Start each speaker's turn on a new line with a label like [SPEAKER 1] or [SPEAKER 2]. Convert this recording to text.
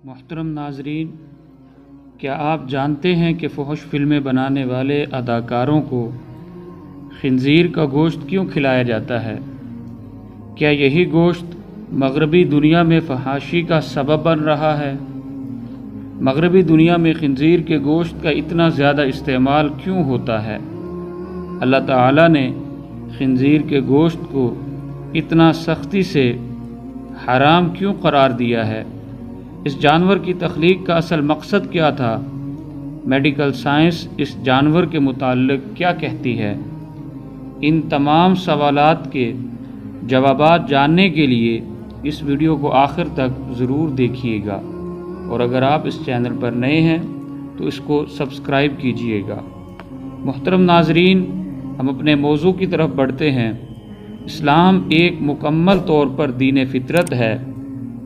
[SPEAKER 1] मोहतरम नाजरीन, क्या आप जानते हैं कि फ़ोहश फ़िल्में बनाने वाले अदाकारों को खिंजीर का गोश्त क्यों खिलाया जाता है? क्या यही गोश्त मगरबी दुनिया में फहाशी का सबब बन रहा है? मगरबी दुनिया में खिंजीर के गोश्त का इतना ज़्यादा इस्तेमाल क्यों होता है? अल्लाह ताला ने खिंजीर के गोश्त को इतना सख्ती से हराम क्यों करार दिया है? इस जानवर की तख्लीक का असल मकसद क्या था? मेडिकल साइंस इस जानवर के मुताल्लिक क्या कहती है? इन तमाम सवालात के जवाबात जानने के लिए इस वीडियो को आखिर तक ज़रूर देखिएगा, और अगर आप इस चैनल पर नए हैं तो इसको सब्सक्राइब कीजिएगा। मोहतरम नाजरीन, हम अपने मौजू की तरफ बढ़ते हैं। इस्लाम एक मुकम्मल तौर पर दीन फितरत है